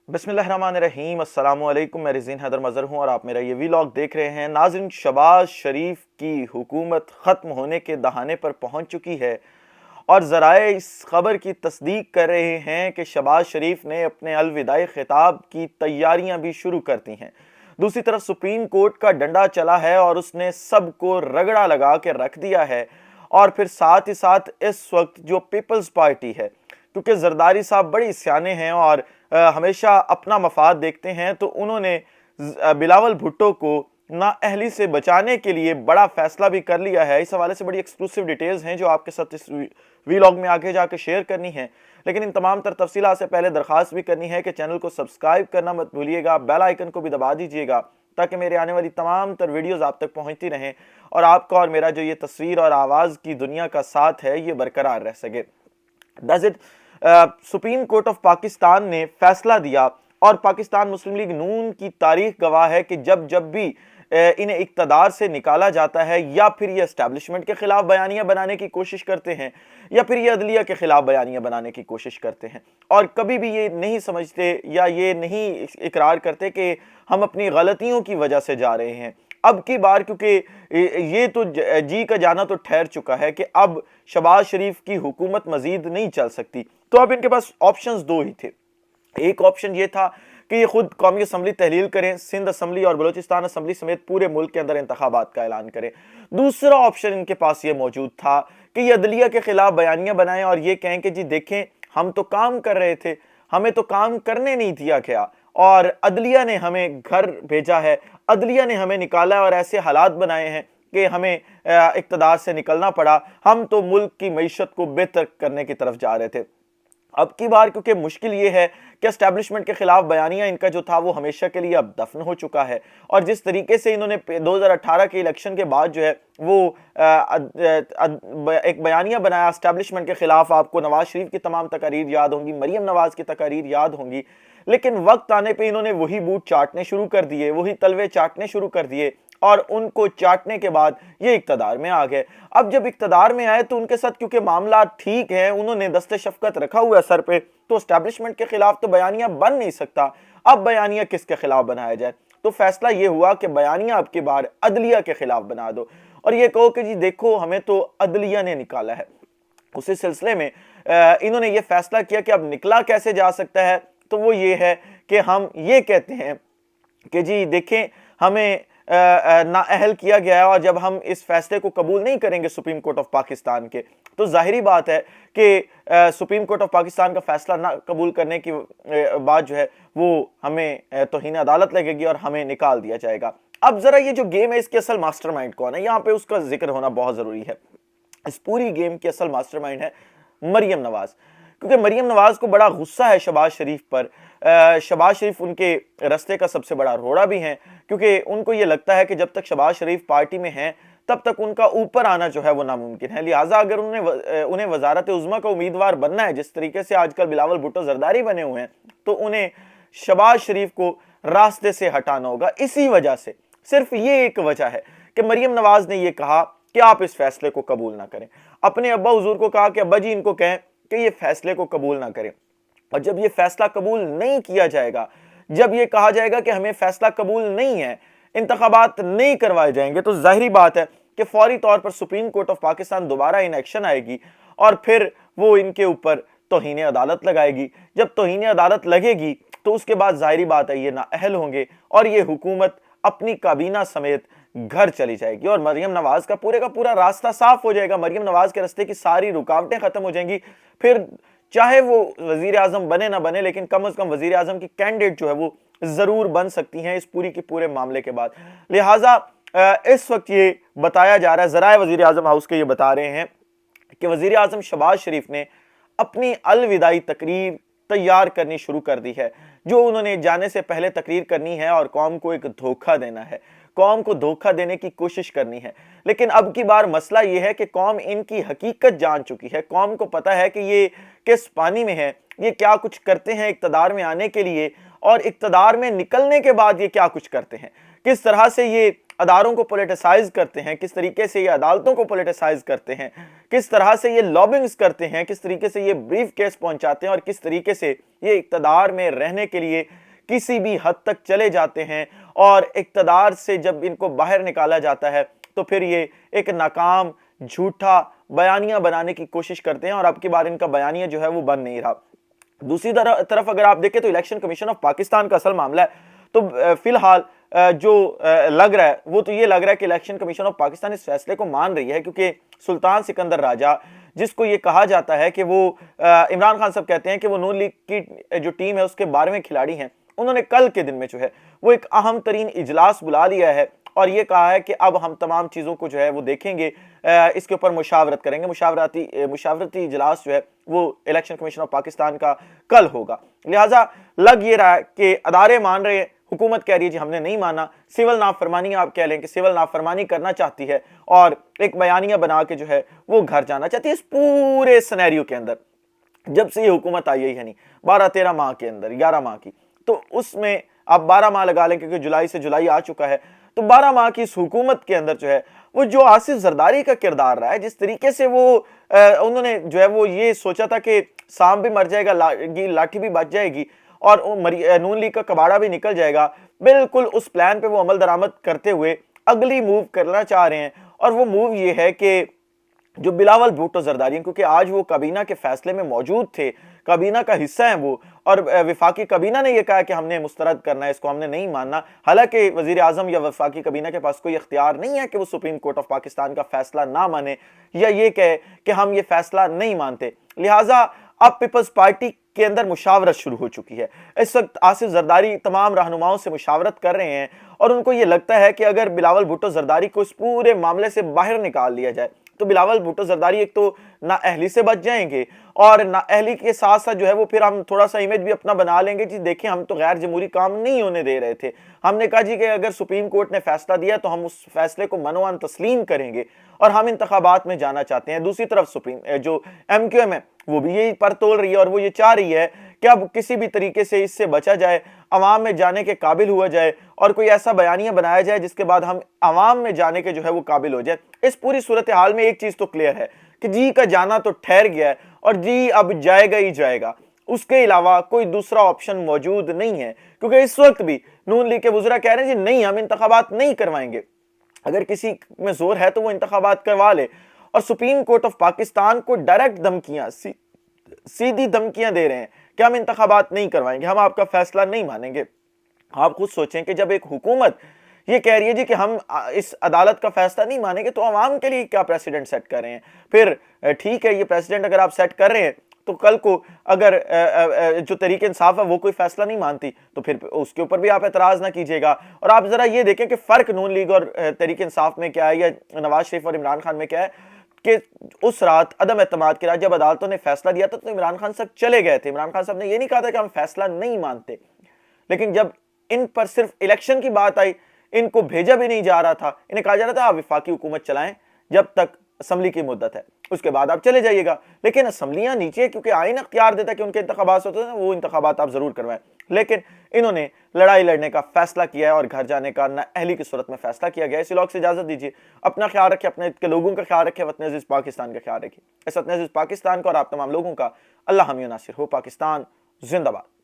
बिस्मिल्लाहिर्रहमानिर्रहीम। अस्सलाम वालेकुम। मैं रिज़ीन हैदर मज़हर हूँ और आप मेरा ये वीलॉग देख रहे हैं। नाज़रीन, शहबाज शरीफ की हुकूमत ख़त्म होने के दहाने पर पहुँच चुकी है और ज़राए इस ख़बर की तस्दीक कर रहे हैं कि शहबाज शरीफ ने अपने अलविदाई ख़िताब की तैयारियाँ भी शुरू कर दी हैं। दूसरी तरफ सुप्रीम कोर्ट का डंडा चला है और उसने सबको रगड़ा लगा के रख दिया है। और फिर साथ ही साथ इस वक्त जो पीपल्स पार्टी है, क्योंकि जरदारी साहब बड़ी सियाने हैं और हमेशा अपना मफाद देखते हैं, तो उन्होंने बिलावल भुट्टो को नाअहली से बचाने के लिए बड़ा फैसला भी कर लिया है। इस हवाले से बड़ी एक्सक्लूसिव डिटेल्स हैं जो आपके साथ इस वीलॉग में आगे जाके शेयर करनी है। लेकिन इन तमाम तर तफसीलात से पहले दरख्वास्त भी करनी है कि चैनल को सब्सक्राइब करना मत भूलिएगा, बेल आइकन को भी दबा दीजिएगा ताकि मेरे आने वाली तमाम तर वीडियोस आप तक पहुंचती रहें और आपका और मेरा जो ये तस्वीर और आवाज़ की दुनिया का साथ है ये बरकरार रह सके। सुप्रीम कोर्ट ऑफ पाकिस्तान ने फैसला दिया और पाकिस्तान मुस्लिम लीग नून की तारीख गवाह है कि जब जब भी इन्हें इक़्तिदार से निकाला जाता है या फिर ये एस्टैब्लिशमेंट के खिलाफ बयानियां बनाने की कोशिश करते हैं या फिर ये अदलिया के खिलाफ बयानियां बनाने की कोशिश करते हैं और कभी भी ये नहीं समझते या ये नहीं इकरार करते कि हम अपनी गलतियों की वजह से जा रहे हैं। अब की बार क्योंकि ये तो जी का जाना तो ठहर चुका है कि अब शहबाज शरीफ की हुकूमत मजीद नहीं चल सकती, तो अब इनके पास ऑप्शंस दो ही थे। एक ऑप्शन ये था कि ये खुद कौमी असम्बली तहलील करें, सिंध असम्बली और बलोचिस्तान असम्बली समेत पूरे मुल्क के अंदर इंतखाबात का ऐलान करें। दूसरा ऑप्शन इनके पास ये मौजूद था कि ये अदलिया के खिलाफ बयानियां बनाएं और ये कहें कि जी देखें, हम तो काम कर रहे थे, हमें तो काम करने नहीं दिया गया और अदलिया ने हमें घर भेजा है, अदलिया ने हमें निकाला है और ऐसे हालात बनाए हैं कि हमें इक़्तिदार से निकलना पड़ा, हम तो मुल्क की मईशत को बेहतर करने की तरफ जा रहे थे। अब की बार क्योंकि मुश्किल ये है कि एस्टैब्लिशमेंट के खिलाफ बयानियां इनका जो था वो हमेशा के लिए अब दफन हो चुका है और जिस तरीके से इन्होंने 2018 के इलेक्शन के बाद जो है वो एक बयानिया बनाया एस्टैब्लिशमेंट के खिलाफ। आपको नवाज शरीफ की तमाम तकारीर याद होंगी, मरियम नवाज की तकारीर याद होंगी, लेकिन वक्त आने पे इन्होंने वही बूट चाटने शुरू कर दिए, वही तलवे चाटने शुरू कर दिए और उनको चाटने के बाद ये इक़्तिदार में आ गए। अब जब इक़्तिदार में आए तो उनके साथ क्योंकि मामला ठीक है, उन्होंने दस्ते शफकत रखा हुआ है सर पे, तो एस्टैब्लिशमेंट के खिलाफ तो बयानिया बन नहीं सकता। अब बयानिया किसके खिलाफ बनाया जाए, तो फैसला ये हुआ कि बयानिया अब की बार अदलिया के खिलाफ बना दो और ये कहो कि जी देखो हमें तो अदलिया ने निकाला है। उसी सिलसिले में इन्होंने ये फैसला किया कि अब निकला कैसे जा सकता है, तो वो ये है कि हम ये कहते हैं कि जी देखें, हमें नाअहल किया गया है और जब हम इस फैसले को कबूल नहीं करेंगे सुप्रीम कोर्ट ऑफ पाकिस्तान के, तो जाहिरी बात है कि सुप्रीम कोर्ट ऑफ पाकिस्तान का फैसला ना कबूल करने की बात जो है वो हमें तौहीन अदालत लगेगी और हमें निकाल दिया जाएगा। अब जरा ये जो गेम है इसके असल मास्टरमाइंड कौन है, यहाँ पे उसका जिक्र होना बहुत जरूरी है। इस पूरी गेम की असल मास्टरमाइंड है मरियम नवाज, क्योंकि मरियम नवाज को बड़ा गुस्सा है शहबाज शरीफ पर। शहबाज शरीफ उनके रस्ते का सबसे बड़ा रोड़ा भी हैं, क्योंकि उनको ये लगता है कि जब तक शहबाज शरीफ पार्टी में हैं तब तक उनका ऊपर आना जो है वो नामुमकिन है। लिहाजा अगर उन्हें वजारत उज़्मा का उम्मीदवार बनना है, जिस तरीके से आजकल बिलावल भुट्टो जरदारी बने हुए हैं, तो उन्हें शहबाज शरीफ को रास्ते से हटाना होगा। इसी वजह से, सिर्फ ये एक वजह है कि मरियम नवाज ने यह कहा कि आप इस फैसले को कबूल ना करें। अपने अब्बा हुजूर को कहा कि अब्बा जी इनको कहें कि ये फैसले को कबूल ना करें, और जब ये फैसला कबूल नहीं किया जाएगा, जब ये कहा जाएगा कि हमें फैसला कबूल नहीं है, इंतखाबात नहीं करवाए जाएंगे, तो जाहिर बात है कि फौरी तौर पर सुप्रीम कोर्ट ऑफ पाकिस्तान दोबारा इन एक्शन आएगी और फिर वो इनके ऊपर तौहीन अदालत लगाएगी। जब तौहीन अदालत लगेगी तो उसके बाद जाहिर बात है ये नाअहल होंगे और ये हुकूमत अपनी काबीना समेत घर चली जाएगी और मरियम नवाज का पूरा रास्ता साफ हो जाएगा। मरियम नवाज के रास्ते की सारी रुकावटें खत्म हो जाएंगी। फिर चाहे वो वजीर आजम बने ना बने, लेकिन कम अज कम वजीर आजम की कैंडिडेट जो है वो जरूर बन सकती हैं इस पूरी के पूरे मामले के बाद। लिहाजा इस वक्त ये बताया जा रहा है, ज़राए वजीर आजम हाउस के ये बता रहे हैं कि वजीर आजम शहबाज शरीफ ने अपनी अलविदाई तकरीर तैयार करनी शुरू कर दी है, जो उन्होंने जाने से पहले तकरीर करनी है और कौम को एक धोखा देना है, कौम को धोखा देने की कोशिश करनी है। लेकिन अब की बार मसला यह है कि कौम इनकी हकीकत जान चुकी है, कौम को पता है कि ये किस पानी में है, ये क्या कुछ करते हैं इक़्तिदार में आने के लिए और इक़्तिदार में निकलने के बाद ये क्या कुछ करते हैं, किस तरह से ये اداروں کو پولیٹیسائز کرتے ہیں, کس طریقے سے یہ عدالتوں کو پولیٹیسائز کرتے ہیں, کس طرح سے یہ لابنگز کرتے ہیں, کس طریقے سے یہ بریف کیس پہنچاتے ہیں, اور کس طریقے سے یہ اقتدار میں رہنے کے لیے کسی بھی حد تک چلے جاتے ہیں, اور اقتدار سے جب ان کو باہر نکالا جاتا ہے تو پھر یہ ایک ناکام جھوٹا بیانیہ بنانے کی کوشش کرتے ہیں, اور اب کی بار ان کا بیانیہ جو ہے وہ بن نہیں رہا. دوسری طرف اگر آپ دیکھیں تو الیکشن کمیشن آف پاکستان کا اصل معاملہ ہے. تو فی الحال جو لگ رہا ہے وہ تو یہ لگ رہا ہے کہ الیکشن کمیشن آف پاکستان اس فیصلے کو مان رہی ہے, کیونکہ سلطان سکندر راجہ, جس کو یہ کہا جاتا ہے کہ وہ عمران خان صاحب کہتے ہیں کہ وہ نون لیگ کی جو ٹیم ہے اس کے 12ویں کھلاڑی ہیں, انہوں نے کل کے دن میں جو ہے وہ ایک اہم ترین اجلاس بلا لیا ہے, اور یہ کہا ہے کہ اب ہم تمام چیزوں کو جو ہے وہ دیکھیں گے, اس کے اوپر مشاورت کریں گے. مشاورتی اجلاس جو ہے وہ الیکشن کمیشن آف پاکستان کا کل ہوگا. لہٰذا لگ یہ رہا ہے کہ ادارے مان رہے ہیں, حکومت کہہ رہی ہے جی ہم نے نہیں مانا, سول نافرمانی آپ کہہ لیں کہ سول نافرمانی کرنا چاہتی ہے اور ایک بیانیہ بنا کے جو ہے وہ گھر جانا چاہتی ہے. اس پورے سینیریو کے اندر جب سے یہ حکومت آئی ہے, یعنی 12-13 ماہ کے اندر, 11 ماہ کی, تو اس میں آپ 12 ماہ لگا لیں کیونکہ جولائی سے جولائی آ چکا ہے, تو 12 ماہ کی اس حکومت کے اندر جو ہے وہ جو آصف زرداری کا کردار رہا ہے, جس طریقے سے وہ انہوں نے جو ہے وہ یہ سوچا تھا کہ سانپ بھی مر جائے گا, لاٹھی بھی بچ جائے گی, اور نون لیگ کا کباڑا بھی نکل جائے گا, بالکل اس پلان پہ وہ عمل درآمد کرتے ہوئے اگلی موو کرنا چاہ رہے ہیں. اور وہ موو یہ ہے کہ جو بلاول بھٹو زرداری ہیں, کیونکہ آج وہ کابینہ کے فیصلے میں موجود تھے, کابینہ کا حصہ ہیں وہ, اور وفاقی کابینہ نے یہ کہا کہ ہم نے مسترد کرنا ہے, اس کو ہم نے نہیں ماننا. حالانکہ وزیر اعظم یا وفاقی کابینہ کے پاس کوئی اختیار نہیں ہے کہ وہ سپریم کورٹ آف پاکستان کا فیصلہ نہ مانے یا یہ کہے کہ ہم یہ فیصلہ نہیں مانتے. لہٰذا اب پیپلز پارٹی کے اندر مشاورت شروع ہو چکی ہے. اس وقت آصف زرداری تمام رہنماؤں سے مشاورت کر رہے ہیں, اور ان کو یہ لگتا ہے کہ اگر بلاول بھٹو زرداری کو اس پورے معاملے سے باہر نکال لیا جائے تو بلاول بھٹو زرداری ایک تو نااہلی سے بچ جائیں گے, اور نااہلی کے ساتھ ساتھ جو ہے وہ پھر ہم تھوڑا سا امیج بھی اپنا بنا لیں گے, جی دیکھیں ہم تو غیر جمہوری کام نہیں ہونے دے رہے تھے, ہم نے کہا جی کہ اگر سپریم کورٹ نے فیصلہ دیا تو ہم اس فیصلے کو منوان تسلیم کریں گے, اور ہم انتخابات میں جانا چاہتے ہیں. دوسری طرف جو ایم کیو ایم ہے وہ بھی یہی پر تول رہی ہے, اور وہ یہ چاہ رہی ہے کہ اب کسی بھی طریقے سے اس سے بچا جائے, عوام میں جانے کے قابل ہوا جائے, اور کوئی ایسا بیانیہ بنایا جائے جس کے بعد ہم عوام میں جانے کے جو ہے وہ قابل ہو جائے. اس پوری صورتحال میں ایک چیز تو کلیئر ہے کہ جی کا جانا تو ٹھہر گیا ہے, اور جی اب جائے گا ہی جائے گا, اس کے علاوہ کوئی دوسرا آپشن موجود نہیں ہے. کیونکہ اس وقت بھی نون لیگ کے وزراء کہہ رہے ہیں جی نہیں, ہم انتخابات نہیں کروائیں گے, اگر کسی میں زور ہے تو وہ انتخابات کروا لے. اور سپریم کورٹ آف پاکستان کو ڈائریکٹ دھمکیاں, سیدھی دھمکیاں دے رہے ہیں کہ ہم انتخابات نہیں کروائیں گے, ہم آپ کا فیصلہ نہیں مانیں گے. آپ خود سوچیں کہ جب ایک حکومت یہ کہہ رہی ہے جی کہ ہم اس عدالت کا فیصلہ نہیں مانیں گے, تو عوام کے لیے کیا پریسیڈنٹ سیٹ کر رہے ہیں. پھر ٹھیک ہے, یہ پریسیڈنٹ اگر آپ سیٹ کر رہے ہیں تو کل کو اگر جو تحریک انصاف ہے وہ کوئی فیصلہ نہیں مانتی تو پھر اس کے اوپر بھی آپ اعتراض نہ کیجیے گا. اور آپ ذرا یہ دیکھیں کہ فرق نون لیگ اور تحریک انصاف میں کیا ہے, یا نواز شریف اور عمران خان میں کیا ہے, کہ اس رات عدم اعتماد کے رات جب عدالتوں نے فیصلہ دیا تھا تو عمران خان صاحب چلے گئے تھے. عمران خان صاحب نے یہ نہیں کہا تھا کہ ہم فیصلہ نہیں مانتے, لیکن جب ان پر صرف الیکشن کی بات آئی, ان کو بھیجا بھی نہیں جا رہا تھا, انہیں کہا جا رہا تھا آپ وفاقی حکومت چلائیں جب تک اسمبلی کی مدت ہے, اس کے بعد آپ چلے جائیے گا. لیکن اسمبلیاں نیچے کیونکہ آئین اختیار دیتا ہے کہ ان کے انتخابات ہوتے ہیں, وہ انتخابات آپ ضرور کروائیں. لیکن انہوں نے لڑائی لڑنے کا فیصلہ کیا ہے, اور گھر جانے کا نااہلی کی صورت میں فیصلہ کیا گیا. اسی لوگ سے اجازت دیجیے, اپنا خیال رکھیں, اپنے کے لوگوں کا خیال رکھیں, وطن عزیز پاکستان کا خیال رکھیں. اس وطن عزیز پاکستان کا اور آپ تمام لوگوں کا اللہ حامی و ناصر ہو. پاکستان زندہ باد.